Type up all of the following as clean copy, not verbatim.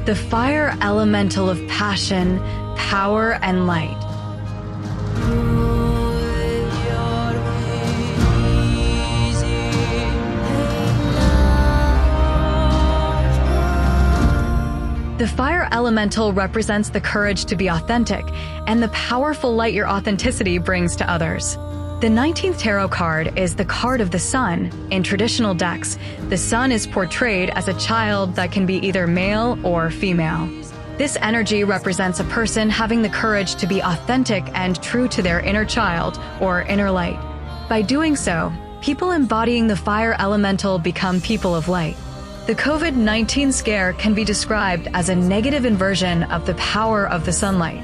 the fire elemental of passion, power, and light. The fire elemental represents the courage to be authentic and the powerful light your authenticity brings to others. The 19th tarot card is the card of the sun. In traditional decks, the sun is portrayed as a child that can be either male or female. This energy represents a person having the courage to be authentic and true to their inner child or inner light. By doing so, people embodying the fire elemental become people of light. The COVID-19 scare can be described as a negative inversion of the power of the sunlight.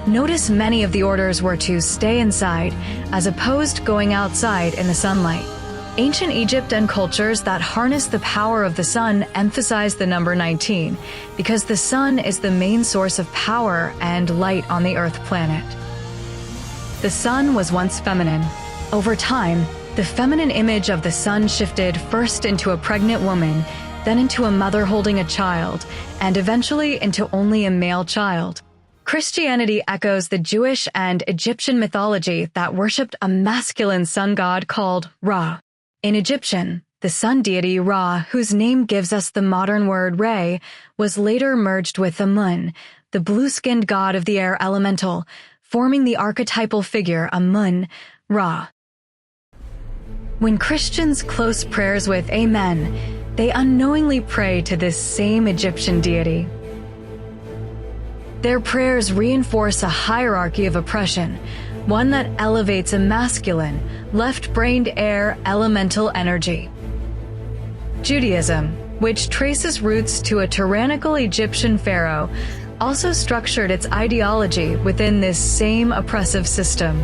Notice many of the orders were to stay inside, as opposed to going outside in the sunlight. Ancient Egypt and cultures that harness the power of the sun emphasize the number 19, because the sun is the main source of power and light on the Earth planet. The sun was once feminine. Over time, the feminine image of the sun shifted first into a pregnant woman, then into a mother holding a child, and eventually into only a male child. Christianity echoes the Jewish and Egyptian mythology that worshipped a masculine sun god called Ra. In Egyptian, the sun deity Ra, whose name gives us the modern word Re, was later merged with Amun, the blue-skinned god of the air elemental, forming the archetypal figure Amun, Ra. When Christians close prayers with Amen, they unknowingly pray to this same Egyptian deity. Their prayers reinforce a hierarchy of oppression, one that elevates a masculine, left-brained air elemental energy. Judaism, which traces roots to a tyrannical Egyptian pharaoh, also structured its ideology within this same oppressive system.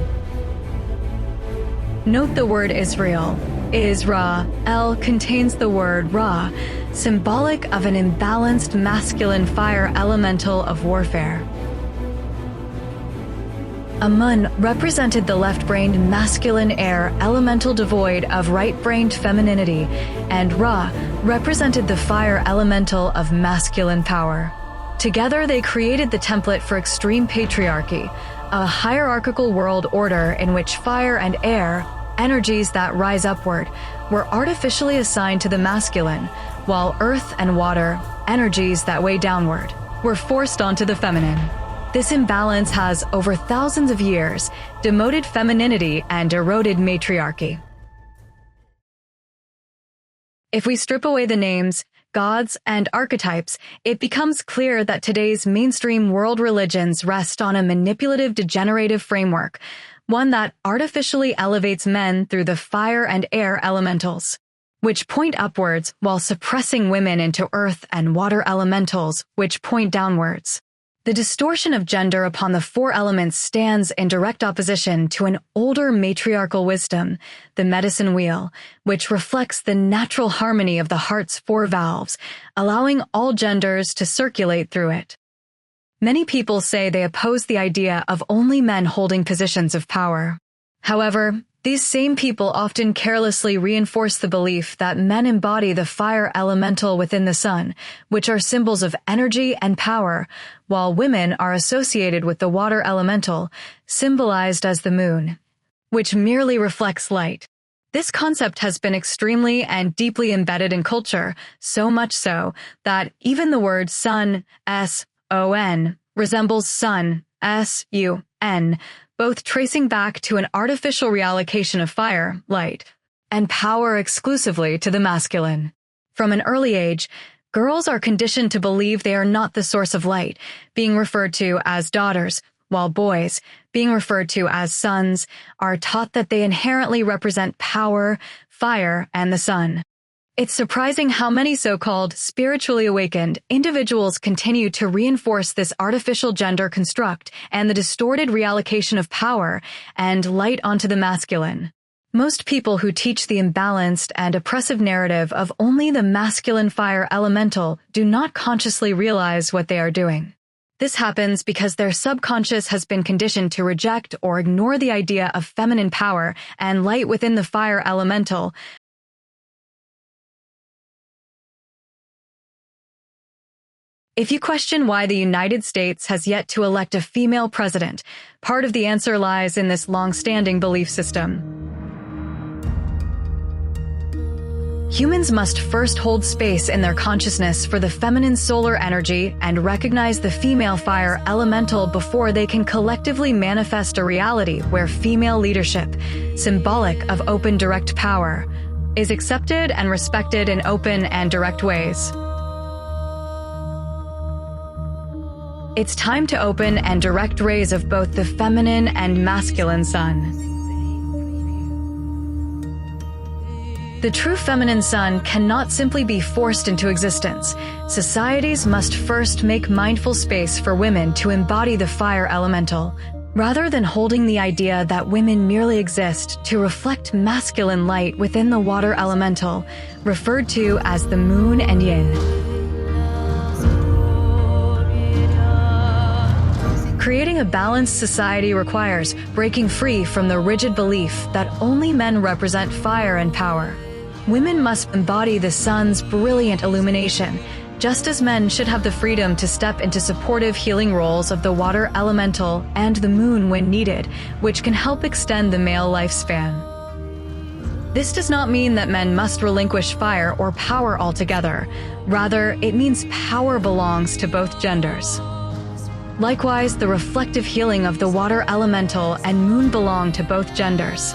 Note the word Israel. Israel contains the word Ra, symbolic of an imbalanced masculine fire elemental of warfare. Amun represented the left-brained masculine air elemental devoid of right-brained femininity, and Ra represented the fire elemental of masculine power. Together they created the template for extreme patriarchy, a hierarchical world order in which fire and air, energies that rise upward, were artificially assigned to the masculine, while earth and water, energies that weigh downward, were forced onto the feminine. This imbalance has, over thousands of years, demoted femininity and eroded matriarchy. If we strip away the names, gods, and archetypes, it becomes clear that today's mainstream world religions rest on a manipulative, degenerative framework, one that artificially elevates men through the fire and air elementals, which point upwards while suppressing women into earth and water elementals, which point downwards. The distortion of gender upon the four elements stands in direct opposition to an older matriarchal wisdom, the medicine wheel, which reflects the natural harmony of the heart's four valves, allowing all genders to circulate through it. Many people say they oppose the idea of only men holding positions of power. However, these same people often carelessly reinforce the belief that men embody the fire elemental within the sun, which are symbols of energy and power, while women are associated with the water elemental, symbolized as the moon, which merely reflects light. This concept has been extremely and deeply embedded in culture, so much so that even the word sun, S-O-N, resembles sun, S-U-N, both tracing back to an artificial reallocation of fire, light, and power exclusively to the masculine. From an early age, girls are conditioned to believe they are not the source of light, being referred to as daughters, while boys, being referred to as sons, are taught that they inherently represent power, fire, and the sun. It's surprising how many so-called spiritually awakened individuals continue to reinforce this artificial gender construct and the distorted reallocation of power and light onto the masculine. Most people who teach the imbalanced and oppressive narrative of only the masculine fire elemental do not consciously realize what they are doing. This happens because their subconscious has been conditioned to reject or ignore the idea of feminine power and light within the fire elemental, If you question why the United States has yet to elect a female president, part of the answer lies in this long-standing belief system. Humans must first hold space in their consciousness for the feminine solar energy and recognize the female fire elemental before they can collectively manifest a reality where female leadership, symbolic of open direct power, is accepted and respected in open and direct ways. It's time to open and direct rays of both the feminine and masculine sun. The true feminine sun cannot simply be forced into existence. Societies must first make mindful space for women to embody the fire elemental, rather than holding the idea that women merely exist to reflect masculine light within the water elemental, referred to as the moon and yin. Creating a balanced society requires breaking free from the rigid belief that only men represent fire and power. Women must embody the sun's brilliant illumination, just as men should have the freedom to step into supportive healing roles of the water elemental and the moon when needed, which can help extend the male lifespan. This does not mean that men must relinquish fire or power altogether. Rather, it means power belongs to both genders. Likewise, the reflective healing of the water elemental and moon belong to both genders.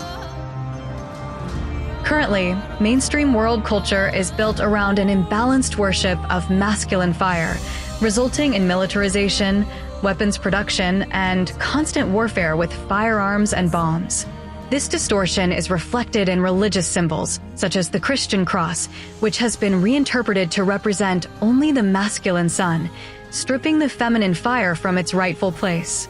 Currently, mainstream world culture is built around an imbalanced worship of masculine fire, resulting in militarization, weapons production, and constant warfare with firearms and bombs. This distortion is reflected in religious symbols, such as the Christian cross, which has been reinterpreted to represent only the masculine sun, stripping the feminine fire from its rightful place.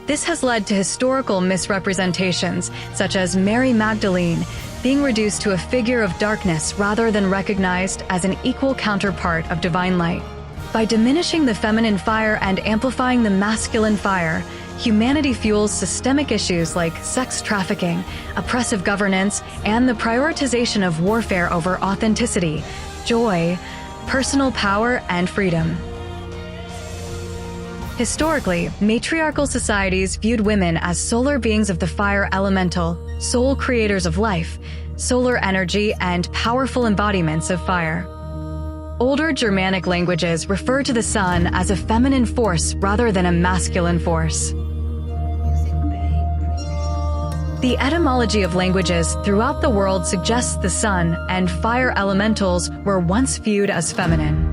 This has led to historical misrepresentations, such as Mary Magdalene being reduced to a figure of darkness rather than recognized as an equal counterpart of divine light. By diminishing the feminine fire and amplifying the masculine fire, humanity fuels systemic issues like sex trafficking, oppressive governance, and the prioritization of warfare over authenticity, joy, personal power, and freedom. Historically, matriarchal societies viewed women as solar beings of the fire elemental, sole creators of life, solar energy, and powerful embodiments of fire. Older Germanic languages refer to the sun as a feminine force rather than a masculine force. The etymology of languages throughout the world suggests the sun and fire elementals were once viewed as feminine.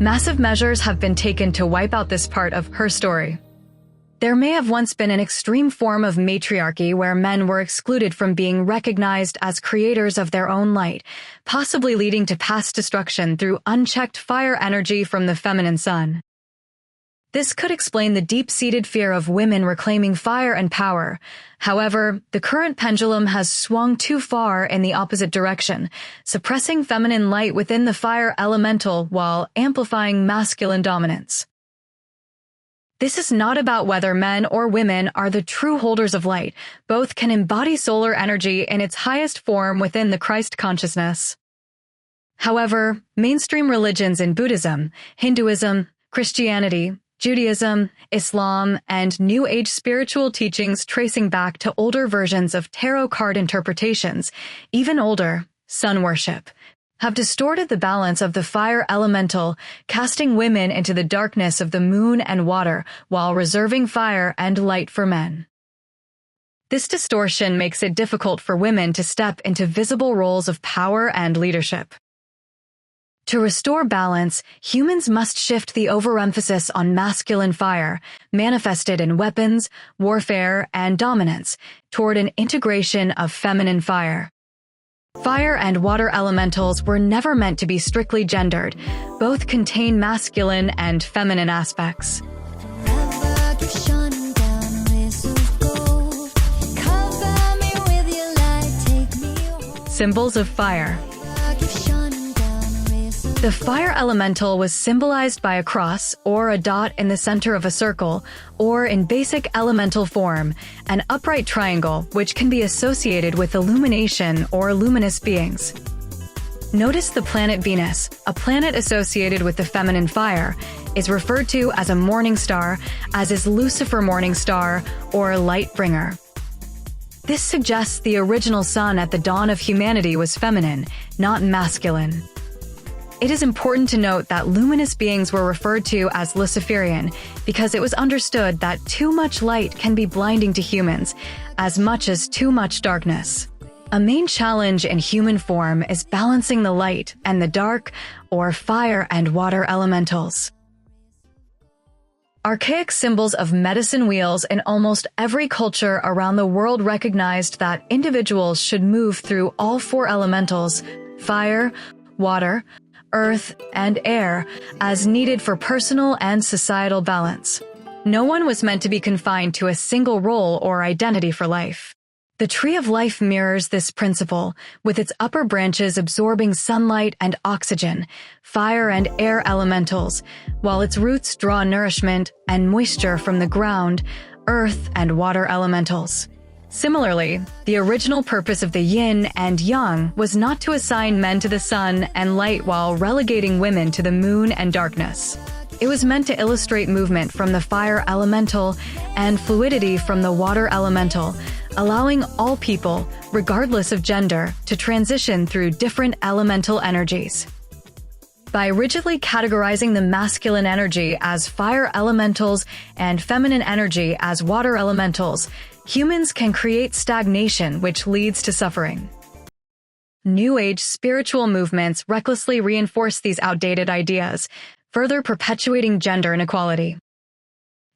Massive measures have been taken to wipe out this part of her story. There may have once been an extreme form of matriarchy where men were excluded from being recognized as creators of their own light, possibly leading to past destruction through unchecked fire energy from the feminine sun. This could explain the deep-seated fear of women reclaiming fire and power. However, the current pendulum has swung too far in the opposite direction, suppressing feminine light within the fire elemental while amplifying masculine dominance. This is not about whether men or women are the true holders of light. Both can embody solar energy in its highest form within the Christ consciousness. However, mainstream religions in Buddhism, Hinduism, Christianity, Judaism, Islam, and New Age spiritual teachings tracing back to older versions of tarot card interpretations, even older, sun worship, have distorted the balance of the fire elemental, casting women into the darkness of the moon and water while reserving fire and light for men. This distortion makes it difficult for women to step into visible roles of power and leadership. To restore balance, humans must shift the overemphasis on masculine fire, manifested in weapons, warfare, and dominance, toward an integration of feminine fire. Fire and water elementals were never meant to be strictly gendered. Both contain masculine and feminine aspects. Symbols of fire. The fire elemental was symbolized by a cross or a dot in the center of a circle, or in basic elemental form, an upright triangle which can be associated with illumination or luminous beings. Notice the planet Venus, a planet associated with the feminine fire, is referred to as a morning star, as is Lucifer morning star or light bringer. This suggests the original sun at the dawn of humanity was feminine, not masculine. It is important to note that luminous beings were referred to as Luciferian because it was understood that too much light can be blinding to humans, as much as too much darkness. A main challenge in human form is balancing the light and the dark, or fire and water elementals. Archaic symbols of medicine wheels in almost every culture around the world recognized that individuals should move through all four elementals, fire, water, earth, and air, as needed for personal and societal balance. No one was meant to be confined to a single role or identity for life. The tree of life mirrors this principle, with its upper branches absorbing sunlight and oxygen, fire and air elementals, while its roots draw nourishment and moisture from the ground, earth and water elementals. Similarly, the original purpose of the yin and yang was not to assign men to the sun and light while relegating women to the moon and darkness. It was meant to illustrate movement from the fire elemental and fluidity from the water elemental, allowing all people, regardless of gender, to transition through different elemental energies. By rigidly categorizing the masculine energy as fire elementals and feminine energy as water elementals, humans can create stagnation, which leads to suffering. New Age spiritual movements recklessly reinforce these outdated ideas, further perpetuating gender inequality.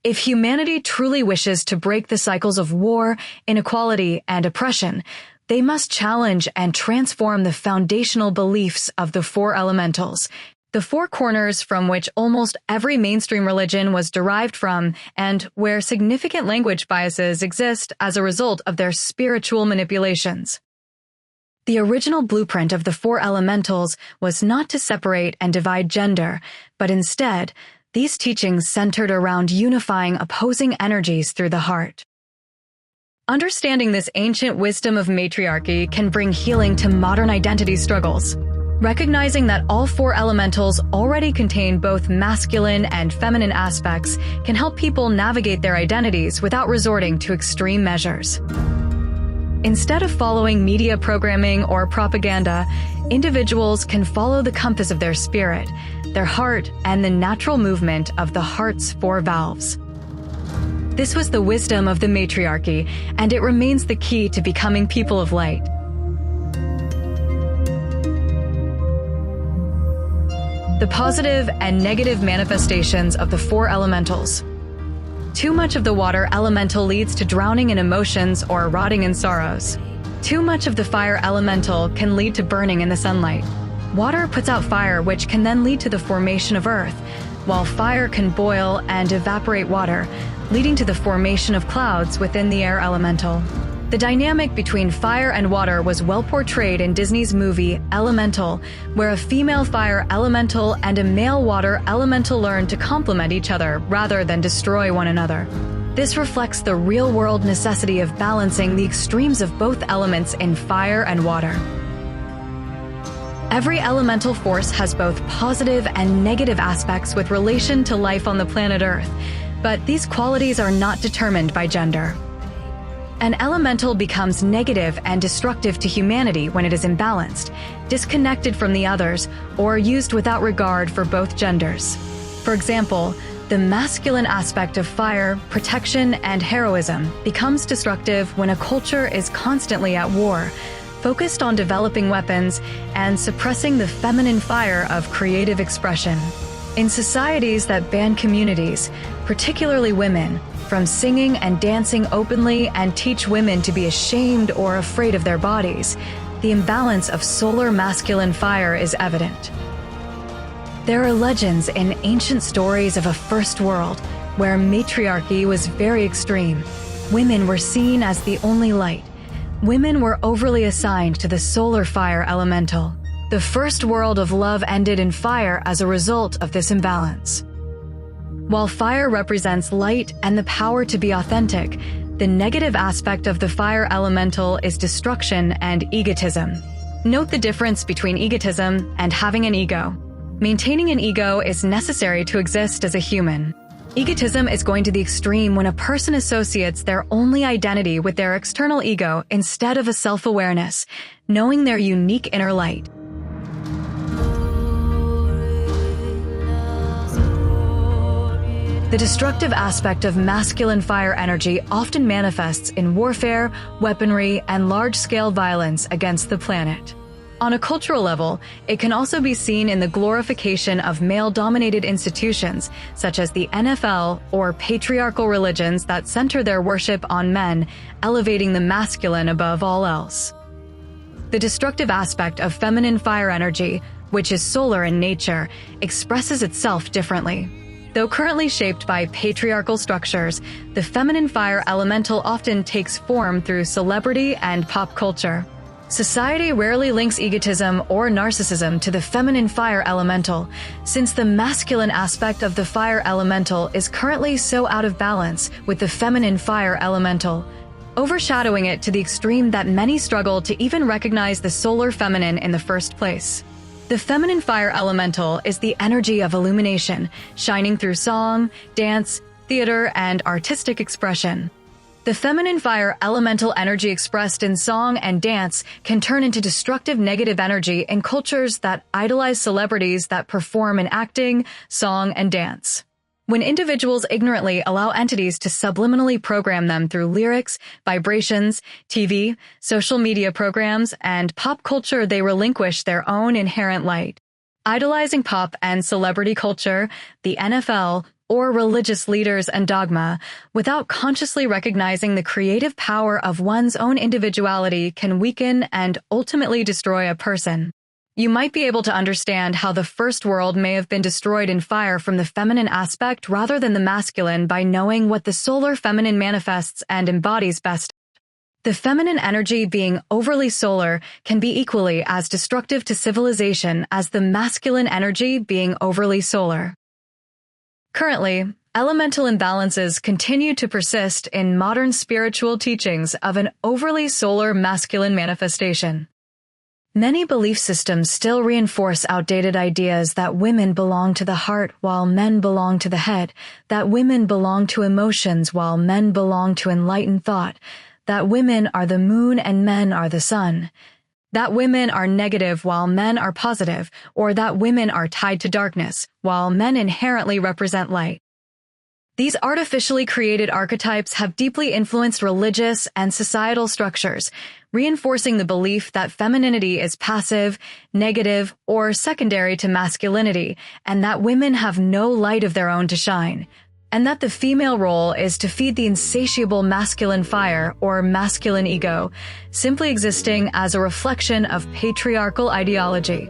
If humanity truly wishes to break the cycles of war, inequality, and oppression, they must challenge and transform the foundational beliefs of the four elementals, the four corners from which almost every mainstream religion was derived from, and where significant language biases exist as a result of their spiritual manipulations. The original blueprint of the four elementals was not to separate and divide gender, but instead, these teachings centered around unifying opposing energies through the heart. Understanding this ancient wisdom of matriarchy can bring healing to modern identity struggles. Recognizing that all four elementals already contain both masculine and feminine aspects can help people navigate their identities without resorting to extreme measures. Instead of following media programming or propaganda, individuals can follow the compass of their spirit, their heart, and the natural movement of the heart's four valves. This was the wisdom of the matriarchy, and it remains the key to becoming people of light. The positive and negative manifestations of the four elementals. Too much of the water elemental leads to drowning in emotions or rotting in sorrows. Too much of the fire elemental can lead to burning in the sunlight. Water puts out fire, which can then lead to the formation of earth, while fire can boil and evaporate water, leading to the formation of clouds within the air elemental. The dynamic between fire and water was well portrayed in Disney's movie Elemental, where a female fire elemental and a male water elemental learn to complement each other rather than destroy one another. This reflects the real-world necessity of balancing the extremes of both elements in fire and water. Every elemental force has both positive and negative aspects with relation to life on the planet Earth, but these qualities are not determined by gender. An elemental becomes negative and destructive to humanity when it is imbalanced, disconnected from the others, or used without regard for both genders. For example, the masculine aspect of fire, protection, and heroism becomes destructive when a culture is constantly at war, focused on developing weapons and suppressing the feminine fire of creative expression. In societies that ban communities, particularly women, from singing and dancing openly and teach women to be ashamed or afraid of their bodies, the imbalance of solar masculine fire is evident. There are legends in ancient stories of a first world where matriarchy was very extreme. Women were seen as the only light. Women were overly assigned to the solar fire elemental. The first world of love ended in fire as a result of this imbalance. While fire represents light and the power to be authentic, the negative aspect of the fire elemental is destruction and egotism. Note the difference between egotism and having an ego. Maintaining an ego is necessary to exist as a human. Egotism is going to the extreme when a person associates their only identity with their external ego instead of a self-awareness, knowing their unique inner light. The destructive aspect of masculine fire energy often manifests in warfare, weaponry, and large-scale violence against the planet. On a cultural level, it can also be seen in the glorification of male-dominated institutions, such as the NFL or patriarchal religions that center their worship on men, elevating the masculine above all else. The destructive aspect of feminine fire energy, which is solar in nature, expresses itself differently. Though currently shaped by patriarchal structures, the feminine fire elemental often takes form through celebrity and pop culture. Society rarely links egotism or narcissism to the feminine fire elemental, since the masculine aspect of the fire elemental is currently so out of balance with the feminine fire elemental, overshadowing it to the extreme that many struggle to even recognize the solar feminine in the first place. The feminine fire elemental is the energy of illumination, shining through song, dance, theater, and artistic expression. The feminine fire elemental energy expressed in song and dance can turn into destructive negative energy in cultures that idolize celebrities that perform in acting, song, and dance. When individuals ignorantly allow entities to subliminally program them through lyrics, vibrations, TV, social media programs, and pop culture, they relinquish their own inherent light. Idolizing pop and celebrity culture, the NFL, or religious leaders and dogma, without consciously recognizing the creative power of one's own individuality can weaken and ultimately destroy a person. You might be able to understand how the first world may have been destroyed in fire from the feminine aspect rather than the masculine by knowing what the solar feminine manifests and embodies best. The feminine energy being overly solar can be equally as destructive to civilization as the masculine energy being overly solar. Currently, elemental imbalances continue to persist in modern spiritual teachings of an overly solar masculine manifestation. Many belief systems still reinforce outdated ideas that women belong to the heart while men belong to the head, that women belong to emotions while men belong to enlightened thought, that women are the moon and men are the sun, that women are negative while men are positive, or that women are tied to darkness while men inherently represent light. These artificially created archetypes have deeply influenced religious and societal structures, reinforcing the belief that femininity is passive, negative, or secondary to masculinity, and that women have no light of their own to shine, and that the female role is to feed the insatiable masculine fire or masculine ego, simply existing as a reflection of patriarchal ideology.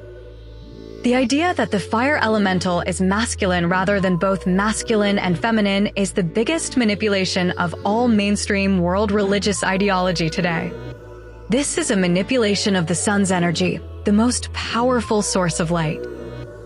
The idea that the fire elemental is masculine rather than both masculine and feminine is the biggest manipulation of all mainstream world religious ideology today. This is a manipulation of the sun's energy, the most powerful source of light.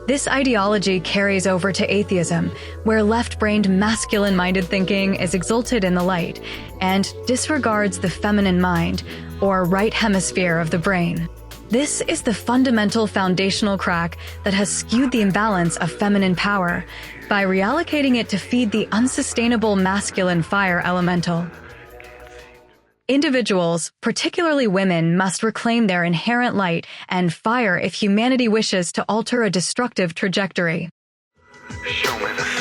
This ideology carries over to atheism, where left-brained masculine-minded thinking is exalted in the light and disregards the feminine mind, or right hemisphere of the brain. This is the fundamental foundational crack that has skewed the imbalance of feminine power by reallocating it to feed the unsustainable masculine fire elemental. Individuals, particularly women, must reclaim their inherent light and fire if humanity wishes to alter a destructive trajectory. Show me the